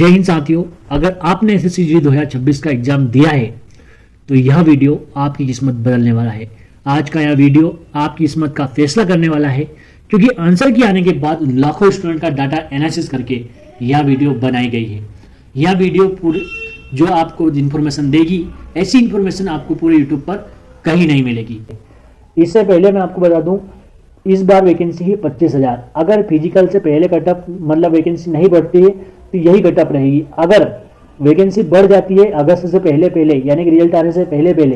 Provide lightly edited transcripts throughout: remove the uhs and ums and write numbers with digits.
जय हिंद साथियों, अगर आपने एसएससी जी 2026 का एग्जाम दिया है तो यह वीडियो आपकी किस्मत बदलने वाला है। आज का यह वीडियो आपकी किस्मत का फैसला करने वाला है, क्योंकि आंसर की आने के बाद लाखों स्टूडेंट का डाटा एनालिसिस करके यह वीडियो बनाई गई है। यह वीडियो पूरी जो आपको इन्फॉर्मेशन देगी, ऐसी इन्फॉर्मेशन आपको पूरे यूट्यूब पर कहीं नहीं मिलेगी। इससे पहले मैं आपको बता दूं, इस बार वैकेंसी है 25,000। अगर फिजिकल से पहले कटअप मतलब वैकेंसी नहीं बढ़ती है तो यही कटअप रहेगी। अगर वैकेंसी बढ़ जाती है अगस्त से पहले यानी कि रिजल्ट आने से पहले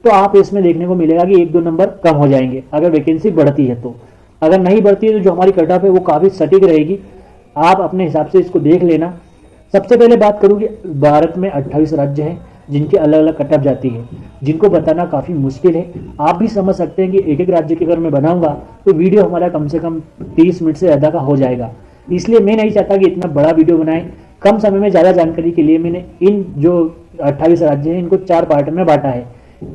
तो आप इसमें देखने को मिलेगा कि 1-2 नंबर कम हो जाएंगे अगर वैकेंसी बढ़ती है। तो अगर नहीं बढ़ती है तो जो हमारी कटअप है वो काफ़ी सटीक रहेगी। आप अपने हिसाब से इसको देख लेना। सबसे पहले बात करूँ कि भारत में 28 राज्य हैं जिनकी अलग अलग कटअप जाती है, जिनको बताना काफ़ी मुश्किल है। आप भी समझ सकते हैं कि एक एक राज्य की अगर मैं बनाऊंगा तो वीडियो हमारा कम से कम 30 मिनट से ज़्यादा का हो जाएगा। इसलिए मैं नहीं चाहता कि इतना बड़ा वीडियो बनाएं। कम समय में ज़्यादा जानकारी के लिए मैंने इन जो 28 राज्य हैं इनको 4 पार्ट में बांटा है।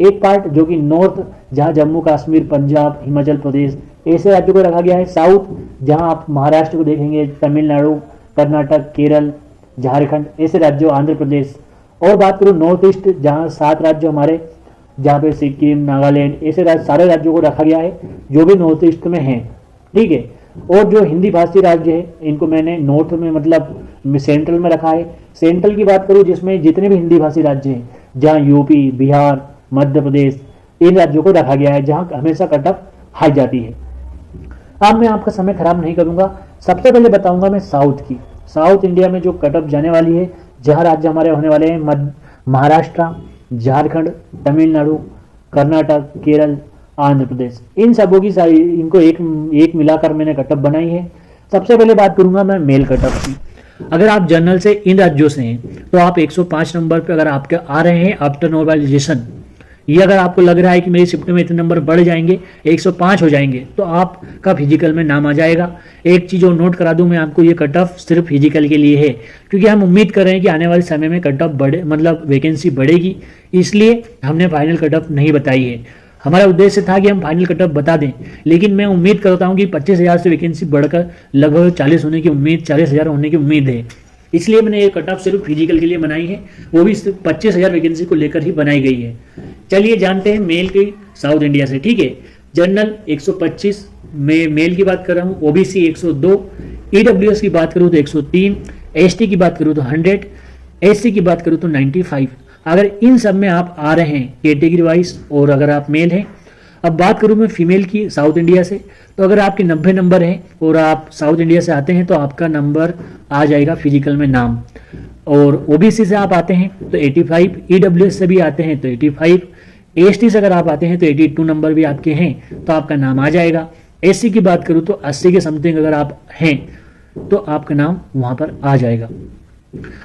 एक पार्ट जो कि नॉर्थ, जहाँ जम्मू कश्मीर, पंजाब, हिमाचल प्रदेश ऐसे राज्यों को रखा गया है। साउथ, जहाँ आप महाराष्ट्र को देखेंगे, तमिलनाडु, कर्नाटक, केरल, झारखंड ऐसे राज्यों, आंध्र प्रदेश। और बात करूँ नॉर्थ ईस्ट, जहाँ 7 राज्य हमारे, जहाँ पे सिक्किम, नागालैंड ऐसे सारे राज्यों को रखा गया है जो भी नॉर्थ ईस्ट में हैं, ठीक है। और जो हिंदी भाषी राज्य है इनको मैंने नॉर्थ में मतलब सेंट्रल में रखा है। सेंट्रल की बात करूँ जिसमें जितने भी हिंदी भाषी राज्य हैं, जहाँ यूपी, बिहार, मध्य प्रदेश, इन राज्यों को रखा गया है जहाँ हमेशा कटअप हाई जाती है। अब मैं आपका समय खराब नहीं करूँगा। सबसे पहले बताऊँगा मैं साउथ की। साउथ इंडिया में जो कटअप जाने वाली है, जहाँ राज्य हमारे होने वाले हैं महाराष्ट्र, झारखंड, तमिलनाडु, कर्नाटक, केरल, आंध्र प्रदेश। इन सबों की सारी इनको एक मिलाकर मैंने कटअप बनाई है। सबसे पहले बात करूंगा मैं मेल कटअप की। अगर आप जनरल से इन राज्यों से हैं तो आप 105 नंबर पे अगर आपके आ रहे हैं आफ्टर नॉर्मलाइजेशन, ये अगर आपको लग रहा है कि मेरी शिफ्ट में इतने नंबर बढ़ जाएंगे, 105 हो जाएंगे, तो आपका फिजिकल में नाम आ जाएगा। एक चीज़ और नोट करा दूं मैं आपको, ये कट ऑफ सिर्फ फिजिकल के लिए है, क्योंकि हम उम्मीद कर रहे हैं कि आने वाले समय में कट ऑफ बढ़े मतलब वैकेंसी बढ़ेगी, इसलिए हमने फाइनल कट ऑफ नहीं बताई है। हमारा उद्देश्य था कि हम फाइनल कट ऑफ बता दें, लेकिन मैं उम्मीद करता हूँ कि 25,000 से वैकेंसी बढ़कर लगभग 40,000 होने की उम्मीद है। इसलिए मैंने ये कट ऑफ सिर्फ फिजिकल के लिए बनाई है, वो भी सिर्फ 25,000 वैकेंसी को लेकर ही बनाई गई है। चलिए जानते हैं मेल की साउथ इंडिया से, ठीक है। जनरल 125 में मेल की बात कर रहा हूँ, ओबीसी 102, ईडब्ल्यूएस की बात करूँ तो 103, एसटी की बात करूँ तो 100, एससी की बात करूँ तो 95। अगर इन सब में आप आ रहे हैं कैटेगरी वाइज और अगर आप मेल हैं। अब बात करूँ मैं फीमेल की साउथ इंडिया से, तो अगर आपके 90 नंबर हैं और आप साउथ इंडिया से आते हैं तो आपका नंबर आ जाएगा फिजिकल में नाम। और ओबीसी से आप आते हैं तो 85, ईडब्ल्यूएस से भी आते हैं तो 85, एसटी से अगर आप आते हैं तो 82 नंबर भी आपके हैं तो आपका नाम आ जाएगा। एससी की बात करूँ तो 80 के समथिंग अगर आप हैं तो आपका नाम वहाँ पर आ जाएगा।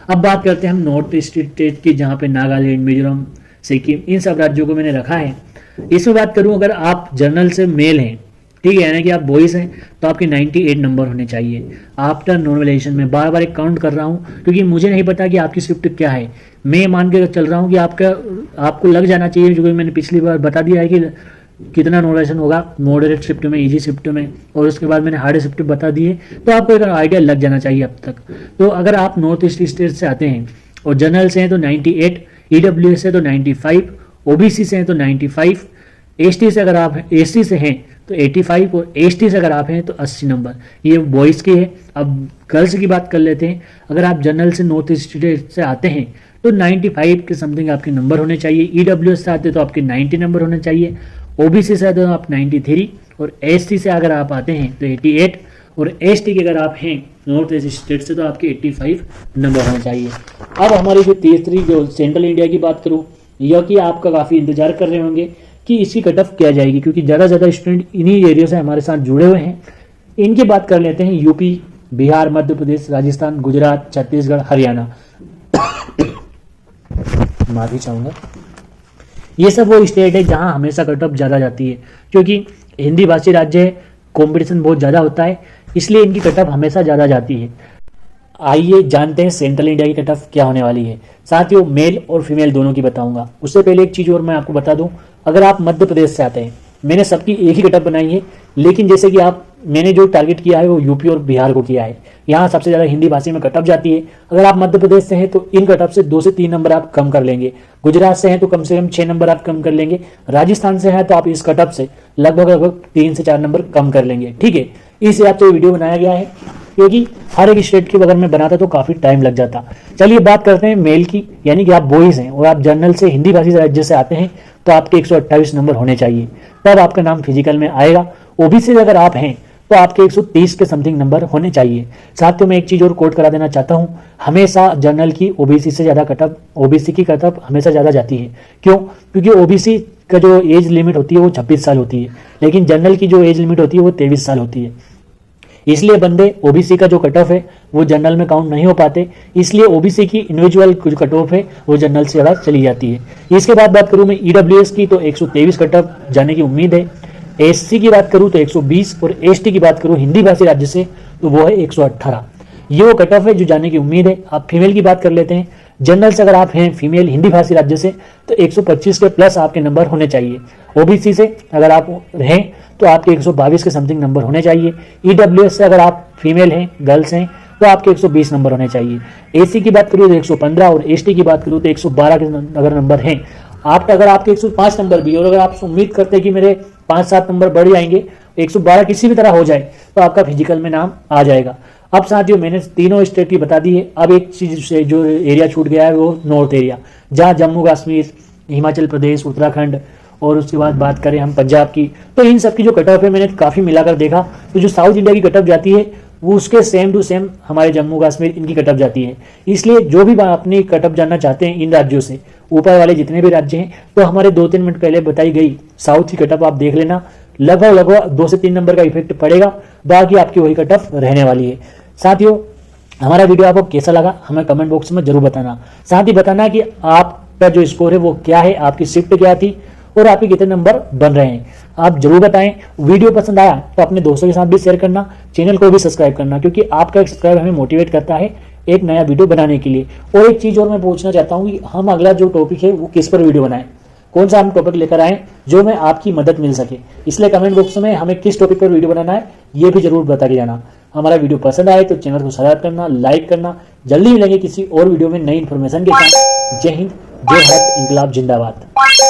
अब बात करते हैं हम नॉर्थ ईस्ट स्टेट की, जहाँ पे नागालैंड, मिजोरम, सिक्किम इन सब राज्यों को मैंने रखा है। इसमें बात करूं अगर आप जनरल से मेल हैं, ठीक है, यानी कि आप बॉयज हैं, तो आपके 98 नंबर होने चाहिए आफ्टर नॉर्मलाइजेशन में। बार बार एक काउंट कर रहा हूं क्योंकि मुझे नहीं पता कि आपकी शिफ्ट क्या है। मैं मान के चल रहा हूं कि आपको लग जाना चाहिए, जो मैंने पिछली बार बता दिया है कि कितना नॉर्मलाइजेशन होगा मॉडरेट शिफ्ट में, ईजी शिफ्ट में, और उसके बाद मैंने हार्ड शिफ्ट बता दी है, तो आपको एक आइडिया लग जाना चाहिए अब तक। तो अगर आप नॉर्थ ईस्ट स्टेट से आते हैं और जनरल से हैं तो 98, ईडब्ल्यूएस से तो 95, ओबीसी से हैं तो 95, एसटी से अगर आप एसटी से हैं तो 85 और एसटी से अगर आप हैं तो 80 नंबर। ये बॉयज़ की है। अब गर्ल्स की बात कर लेते हैं। अगर आप जनरल से नॉर्थ ईस्ट स्टेट से आते हैं तो 95 के समथिंग आपके नंबर होने चाहिए। ईडब्ल्यूएस से आते हैं तो आपके 90 नंबर होने चाहिए। ओबीसी से आते हो आप 93, और एसटी से अगर आप आते हैं तो 88, और एसटी के अगर आप हैं नॉर्थ ईस्ट स्टेट से तो आपके 85 नंबर होने चाहिए। अब हमारी जो तीसरी जो सेंट्रल इंडिया की बात करूँ, यह कि आपका काफ़ी इंतजार कर रहे होंगे कि इसकी कट ऑफ क्या जाएगी, क्योंकि ज़्यादा स्टूडेंट इन्हीं एरिया से हमारे साथ जुड़े हुए हैं। इनकी बात कर लेते हैं। यूपी, बिहार, मध्य प्रदेश, राजस्थान, गुजरात, छत्तीसगढ़, हरियाणा। माफी चाहूँगा। ये सब वो स्टेट है जहाँ हमेशा कट ऑफ ज़्यादा जाती है, क्योंकि हिंदी भाषी राज्य है, कॉम्पिटिशन बहुत ज़्यादा होता है, इसलिए इनकी कट ऑफ हमेशा ज़्यादा जाती है। आइए जानते हैं सेंट्रल इंडिया की कट ऑफ क्या होने वाली है। साथियों मेल और फीमेल दोनों की बताऊंगा। उससे पहले एक चीज़ और मैं आपको बता दूं, अगर आप मध्य प्रदेश से आते हैं, मैंने सबकी एक ही कट ऑफ बनाई है, लेकिन जैसे कि आप मैंने जो टारगेट किया है वो यूपी और बिहार को किया है। यहाँ सबसे ज़्यादा हिंदी भाषी में कटअप जाती है। अगर आप मध्य प्रदेश से हैं तो इन कटअप से 2 से 3 नंबर आप कम कर लेंगे। गुजरात से हैं तो कम से कम 6 नंबर आप कम कर लेंगे। राजस्थान से हैं तो आप इस कटअप से लगभग 3 से 4 नंबर कम कर लेंगे। ठीक है, इस हिसाब से वीडियो बनाया गया है, क्योंकि हर एक स्टेट के अगर मैं बनाता तो काफ़ी टाइम लग जाता। चलिए बात करते हैं मेल की, यानी कि आप बॉयज़ हैं और आप जनरल से हिंदी भाषी राज्य से आते हैं तो आपके 128 नंबर होने चाहिए, तब आपका नाम फिजिकल में आएगा। ओबीसी अगर आप हैं तो आपके 130 के समथिंग नंबर होने चाहिए। साथियों मैं एक चीज़ और कोट करा देना चाहता हूँ, हमेशा जनरल की ओबीसी से ज़्यादा कटअप, ओबीसी की कटअप हमेशा ज़्यादा जाती है। क्यों? क्योंकि ओबीसी का जो एज लिमिट होती है वो 26 साल होती है, लेकिन जनरल की जो एज लिमिट होती है वो 23 साल होती है। इसलिए बंदे ओबीसी का जो कट ऑफ है वो जनरल में काउंट नहीं हो पाते, इसलिए ओबीसी की इंडिविजुअल जो कट ऑफ है वो जनरल से ज़्यादा चली जाती है। इसके बाद बात करूँ मैं ईडब्ल्यूएस की, तो 123 कट ऑफ जाने की उम्मीद है। एससी की बात करूँ तो 120 और एसटी की बात करूँ हिंदी भाषी राज्य से तो वो है 118। ये वो कट ऑफ है जो जाने की उम्मीद है। आप फीमेल की बात कर लेते हैं। जनरल से अगर आप हैं फीमेल हिंदी भाषी राज्य से तो 125 के प्लस आपके नंबर होने चाहिए। ओबीसी से अगर आप हैं तो आपके 122 के समथिंग नंबर होने चाहिए। ईडब्ल्यूएस से अगर आप फीमेल हैं, गर्ल्स हैं, तो आपके 120 नंबर होने चाहिए। एसी की बात करूँ तो 115 और एसटी की बात करूँ तो 112 के अगर नंबर हैं आप, अगर आपके 105 नंबर भी और अगर आप उम्मीद करते हैं कि मेरे 5-7 नंबर बढ़ जाएंगे, 112 किसी भी तरह हो जाए तो आपका फिजिकल में नाम आ जाएगा। अब साथियों मैंने तीनों स्टेट की बता दी है। अब एक चीज से जो एरिया छूट गया है वो नॉर्थ एरिया, जहाँ जम्मू कश्मीर, हिमाचल प्रदेश, उत्तराखंड और उसके बाद बात करें हम पंजाब की, तो इन सब की जो कट ऑफ है मैंने काफ़ी मिलाकर देखा, तो जो साउथ इंडिया की कट ऑफ जाती है वो उसके सेम टू सेम हमारे जम्मू कश्मीर इनकी कट ऑफ जाती है। इसलिए जो भी अपनी कट ऑफ जानना चाहते हैं इन राज्यों से, ऊपर वाले जितने भी राज्य हैं, तो हमारे 2-3 मिनट पहले बताई गई साउथ की कट ऑफ आप देख लेना, लगभग 2 से 3 नंबर का इफेक्ट पड़ेगा, बाकी आपकी वही कट ऑफ रहने वाली है। साथियों हमारा वीडियो आपको कैसा लगा हमें कमेंट बॉक्स में जरूर बताना। साथ ही बताना कि आपका जो स्कोर है वो क्या है, आपकी शिफ्ट क्या थी और आपके कितने नंबर बन रहे हैं, आप जरूर बताएं। वीडियो पसंद आया तो अपने दोस्तों के साथ भी शेयर करना, चैनल को भी सब्सक्राइब करना, क्योंकि आपका एक सब्सक्राइब हमें मोटिवेट करता है एक नया वीडियो बनाने के लिए। और एक चीज़ और मैं पूछना चाहता हूँ कि हम अगला जो टॉपिक है वो किस पर वीडियो बनाएं, कौन सा हम टॉपिक लेकर आएँ जो में आपकी मदद मिल सके। इसलिए कमेंट बॉक्स में हमें किस टॉपिक पर वीडियो बनाना है ये भी जरूर बता के जाना। हमारा वीडियो पसंद आए तो चैनल को सब्सक्राइब करना, लाइक करना। जल्दी मिलेंगे किसी और वीडियो में नई इन्फॉर्मेशन के साथ। जय हिंद, जय भारत, इंकलाब जिंदाबाद।